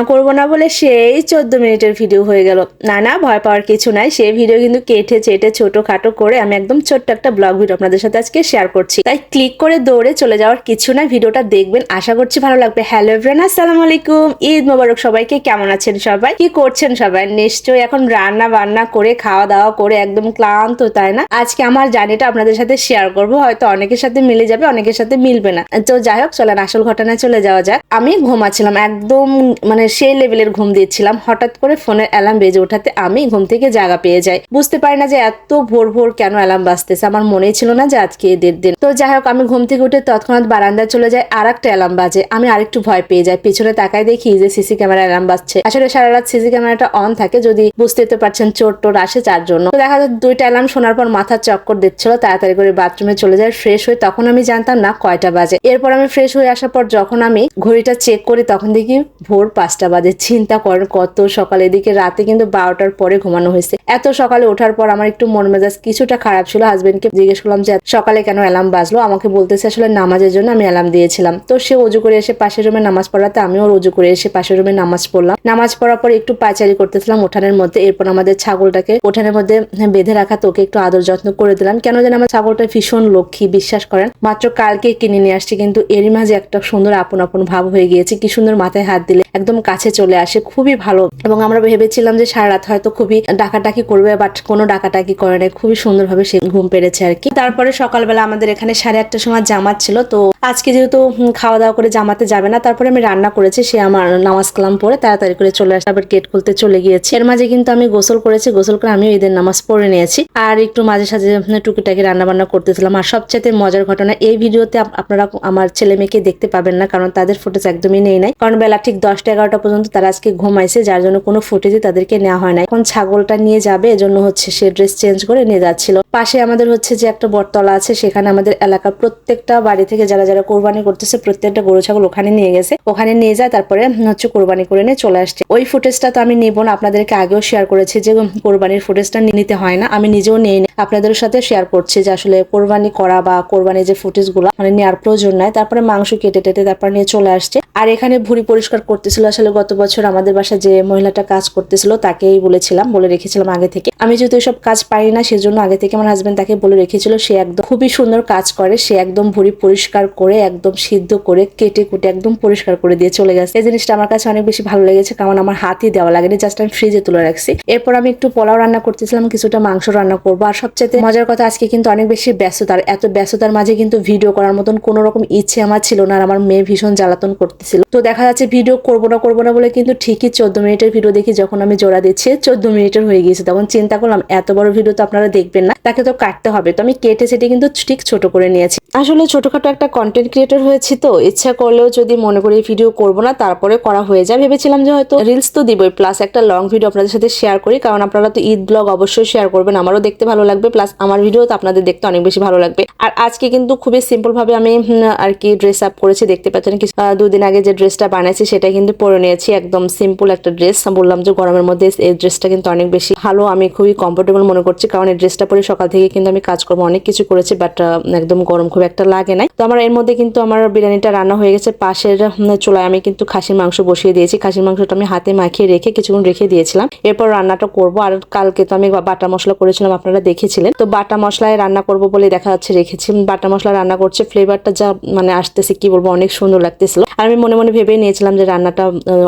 করব না বলে সেই 14 মিনিটের ভিডিও হয়ে গেল। না ভয় পাওয়ার কিছু নাই, সেই ভিডিও কিন্তু কেটে চেটে ছোটখাটো করে আমি একদম ছোট্ট একটা ব্লগ ভিডিও আপনাদের সাথে আজকে শেয়ার করছি। তাই ক্লিক করে দৌড়ে চলে যাওয়ার কিছু না, ভিডিওটা দেখবেন, আশা করছি ভালো লাগবে। হ্যালো এভরিওয়ান, আসসালামু আলাইকুম, ঈদ মোবারক সবাইকে। কেমন আছেন সবাই, কি করছেন সবাই? নিশ্চয়ই এখন রান্না বান্না করে খাওয়া দাওয়া করে একদম ক্লান্ত, তাই না? আজকে আমার জার্নিটা আপনাদের সাথে শেয়ার করব, হয়তো অনেকের সাথে মিলে যাবে, অনেকের সাথে মিলবে না। তো যাই হোক, চলেন আসল ঘটনায় চলে যাওয়া যাক। আমি ঘুমাচ্ছিলাম, একদম মানে সেই লেভেলের ঘুম দিচ্ছিলাম। হঠাৎ করে ফোনের অ্যালার্ম বেজে ওঠাতে আমি ঘুম থেকে জাগা পেয়ে যাই। বুঝতে পারি না যে এত ভোর ভোর কেন অ্যালার্ম বাজতেছে, আমার মনেই ছিল না যে আজকে ঈদের দিন। তো যাই হোক, আমি ঘুম থেকে উঠে তৎক্ষণাৎ বারান্দায় চলে যাই, আর একটা অ্যালার্ম বাজে। আমি আরেকটু ভয় পেয়ে যাই, পিছনে তাকাই দেখি যে সিসি ক্যামেরা অ্যালার্ম বাজছে। আসলে সারা রাত সিসি ক্যামেরাটা অন থাকে, যদি বুঝতে তো পারছেন চোর টোর আসে যার জন্য। তো দেখা যায় দুইটা অ্যালার্ম শোনার পর মাথার চক্কর দিচ্ছিল, তাড়াতাড়ি করে বাথরুমে চলে যাই ফ্রেশ হয়ে। তখন আমি জানতাম না কয়টা বাজে। এরপর আমি ফ্রেশ হয়ে আসার পর যখন আমি ঘড়িটা চেক করি তখন দেখি ভোর 5টা বাজে। চিন্তা করেন কত সকালে, এদিকে রাতে কিন্তু 12টার পরে ঘুমানো হয়েছে। এত সকালে ওঠার পর আমার একটু মন মেজাজ কিছুটা খারাপ ছিল। হাজবেন্ডকে জিজ্ঞেস করলাম যে সকালে কেন অ্যালার্ম বাজলো, আমাকে বলতেছে আসলে নামাজের জন্য আমি অ্যালার্ম দিয়েছিলাম। তো সে অজু করে এসে পাশের রুমে নামাজ পড়াতে আমিও অজু করে এসে পাশের রুমে নামাজ পড়লাম। নামাজ পড়ার পর একটু পায়চারি করতেছিলাম উঠানের মধ্যে। এরপর আমাদের ছাগলটাকে উঠানের মধ্যে বেঁধে রাখা, তোকে একটু আদর যত্ন করে দিলাম। কেন যেন আমার ছাগলটা ভীষণ লক্ষ্মী, বিশ্বাস করেন মাত্র কালকে কিনে নিয়ে আসছি, কিন্তু এরই মাঝে একটা সুন্দর আপন আপন ভাব হয়ে গিয়েছে। কি সুন্দর মাথায় হাত দিলে একদম কাছে চলে আসে, খুবই ভালো। এবং আমরা ভেবেছিলাম যে সারা রাত হয়তো খুবই ডাকাটাকি করবে, বাট কোনো ডাকাটাকি করে নাই, খুবই সুন্দরভাবে সে ঘুম পেরেছে আর কি। তারপরে সকালবেলা আমাদের এখানে 8:30টার সময় জামাত ছিল। তো আজকে যেহেতু খাওয়া দাওয়া করে জামাতে যাবে না, তারপরে আমি রান্না করেছি। সে আমার নামাজ কালাম পরে তাড়াতাড়ি করে চলে আসে, আবার গেট খুলতে চলে গিয়েছে। এর মাঝে কিন্তু আমি গোসল করেছি, গোসল করে আমিও ঈদের নামাজ পড়ে নিয়েছি, আর একটু মাঝে সাঝে টুকিটাকি রান্না বান্না করতেছিলাম। আর সবচেয়ে মজার ঘটনা, এই ভিডিওতে আপনারা আমার ছেলে মেয়েকে দেখতে পাবেন না, কারণ তাদের ফুটেজ একদমই নেই নাই, কারণ বেলা ঠিক 10টা-11টা পর্যন্ত তারা আজকে ঘুমাইছে, যার জন্য কোনো ফুটেজই তাদেরকে নেওয়া হয় না। এখন ছাগলটা নিয়ে যাবে, এজন্য হচ্ছে সে ড্রেস চেঞ্জ করে নিয়ে যাচ্ছিল। পাশে আমাদের হচ্ছে যে একটা বটতলা আছে, সেখানে আমাদের এলাকার প্রত্যেকটা বাড়ি থেকে যারা যারা কোরবানি করতেছে প্রত্যেকটা গরু ছাগল ওখানে নিয়ে গেছে, ওখানে নিয়ে যায়, তারপরে হচ্ছে কোরবানি করে নিয়ে চলে আসছে। ওই ফুটেজটা তো আমি নিব না, আপনাদেরকে আগেও শেয়ার করেছি যে কোরবানির ফুটেজটা নিতে হয় না, আমি নিজেও নিই না, আপনাদের সাথে শেয়ার করছি যে আসলে কোরবানি করা বা কোরবানি যে ফুটেজ গুলো মানে নেওয়ার প্রয়োজন নাই। তারপরে মাংস কেটে টেটে তারপর নিয়ে চলে আসছে। আর এখানে ভুঁড়ি পরিষ্কার করতেছিল। আসলে গত বছর আমাদের বাসায় যে মহিলাটা কাজ করতেছিল তাকেই বলেছিলাম, বলে রেখেছিলাম আগে থেকে। আমি যেহেতু এসব কাজ পারি না, সেজন্য আগে থেকে আমার হাজবেন্ড তাকে বলে রেখেছিল। সে একদম খুবই সুন্দর কাজ করে, সে একদম ভুঁড়ি পরিষ্কার করে একদম সিদ্ধ করে কেটে কুটে একদম পরিষ্কার করে দিয়ে চলে গেছে। এই জিনিসটা আমার কাছে অনেক বেশি ভালো লেগেছে, কারণ আমার হাতই দেওয়া লাগেনি, জাস্ট আমি ফ্রিজে তুলে রাখছি। এরপর আমি একটু পোলাও রান্না করতেছিলাম, কিছুটা মাংস রান্না করবো। আর সবচেয়ে মজার কথা, আজকে কিন্তু অনেক বেশি ব্যস্ততার, এত ব্যস্ততার মাঝে কিন্তু ভিডিও করার মতন কোনো রকম ইচ্ছে আমার ছিল না, আর আমার মেয়ে ভীষণ জ্বালাতন করতেছিল। তো দেখা যাচ্ছে ভিডিও করবো না বলে কিন্তু ঠিকই 14 মিনিটের ভিডিও দেখি যখন আমি জোড়া দিচ্ছি 14 মিনিটের হয়ে গিয়েছে। তখন চিন্তা করলাম এত বড় ভিডিও তো আপনারা দেখবেন না, তাকে তো কাটতে হবে। তো আমি কেটে সেটে কিন্তু ঠিক ছোট করে নিয়েছি। আসলে ছোটখাটো একটা কন্টেন্ট ক্রিয়েটর হয়েছি, তো ইচ্ছা করলেও যদি মনে করি ভিডিও করবো না তারপরে করা হয়ে যায়। ভেবেছিলাম যে হয়তো রিলস তো দিবই, প্লাস একটা লং ভিডিও আপনাদের সাথে শেয়ার করি, কারণ আপনারা তো ঈদ ব্লগ অবশ্যই শেয়ার করবেন, আমারও দেখতে ভালো লাগবে, প্লাস আমার ভিডিও তো আপনাদের দেখতে অনেক বেশি ভালো লাগবে। আর আজকে কিন্তু খুবই সিম্পল ভাবে আমি আর কি ড্রেস আপ করেছি, দেখতে পাচ্ছেন। দুদিন আগে যে ড্রেসটা বানাইছি সেটা কিন্তু পরে নিয়েছি, একদম সিম্পল একটা ড্রেস। বললাম যে গরমের মধ্যে এই ড্রেসটা কিন্তু অনেক বেশি ভালো, আমি খুবই কমফোর্টেবল মনে করছি, কারণ এই ড্রেসটা পরে সকাল থেকে কিন্তু আমি কাজ করবো, অনেক কিছু করেছি, বাট একদম গরম খুব একটা লাগে নাই। তো আমার এর মধ্যে কিন্তু আমার বিরিয়ানিটা রান্না হয়ে গেছে। পাশের চুলায় আমি কিন্তু খাসির মাংস বসিয়ে দিয়েছি। খাসির মাংসটা আমি হাতে মাখিয়ে রেখে কিছুক্ষণ রেখে দিয়েছিলাম, এরপর রান্নাটা করব। আর কালকে তো আমি বাটা মশলা করেছিলাম, আপনারা দেখেছিলেন। তো বাটা মশলায় রান্না করব বলে দেখা যাচ্ছে রেখেছি। বাটা মশলা রান্না করছে, ফ্লেভারটা যা মানে আসতেছে কি বলবো, অনেক সুন্দর লাগতেছিল। আর আমি মনে মনে ভেবে নিয়েছিলাম যে রান্নাটা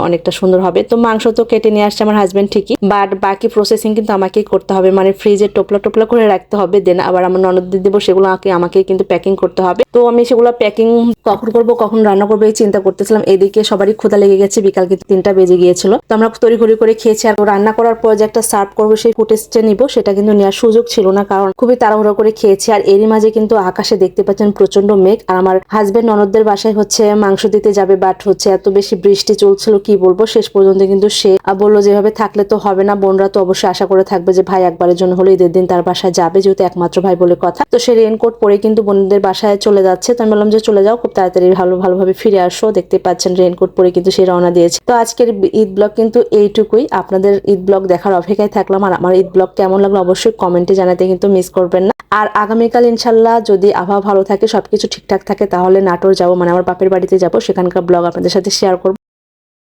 অনেকটা সুন্দর হবে। তো মাংস তো কেটে নিয়ে আসছে আমার হাজবেন্ড ঠিকই, বাট বাকি প্রসেসিং কিন্তু আমাকেই করতে হবে, মানে ফ্রিজে টোপলা টোপলা করে রাখতে হবে, দেন আবার আমার ননদদের দেবো, সেগুলো আমাকে কিন্তু প্যাকিং করতে হবে। তো আমি সেগুলো প্যাকিং কখন করব কখন রান্না করবো এই চিন্তা করতেছিলাম। এদিকে সবারই ক্ষুধা লেগে গেছে, বিকাল কিন্তু 3টা বেজে গিয়েছিল। তো আমরা তড়িঘড়ি করে খেয়েছি। আর রান্না করার পর যে একটা সার্ভ করবো সেই ফুটেজটা নিবো, সেটা কিন্তু নেওয়ার সুযোগ ছিল না, কারণ খুবই তাড়াহুড়ো করে খেয়েছি। আর এরই মাঝে কিন্তু আকাশে দেখতে পাচ্ছেন প্রচন্ড মেঘ, আর আমার হাজবেন্ড ননদদের বাসায় হচ্ছে মাংস দিতে যাবে, বাট হচ্ছে এত বেশি বৃষ্টি চলছিল কি বলবো। শেষ পর্যন্ত কিন্তু সে বললো যেভাবে থাকলে তো হবে না, বোনরা তো অবশ্যই আশা করে থাকবে যে ভাই একবারের জন্য হলে ঈদের দিন তার বাসায় যাবে, যেহেতু একমাত্র ভাই বলে কথা। তো সে রেইনকোট পরে কিন্তু বোনদের বাসায় চলে যাচ্ছে। তো আমি বললাম যে চলে যাও, খুব তাড়াতাড়ি ভালোভাবে ফিরে আসো। দেখতে পাচ্ছেন রেইনকোট পরে কিন্তু সে রওনা দিয়েছে। তো আজকের ঈদ ব্লগ কিন্তু এইটুকুই, আপনাদের ঈদ ব্লগ দেখার অপেক্ষায় থাকলাম। আর আমার ঈদ ব্লগ কেমন লাগলো অবশ্যই কমেন্টে জানাতে কিন্তু মিস করবেন না। আর আগামীকাল ইনশাল্লাহ যদি আবহাওয়া ভালো থাকে, সবকিছু ঠিকঠাক থাকে, তাহলে নাটোর যাব, মানে আমার বাপের বাড়িতে যাব, সেখানকার ব্লগ আপনাদের সাথে শেয়ার করব।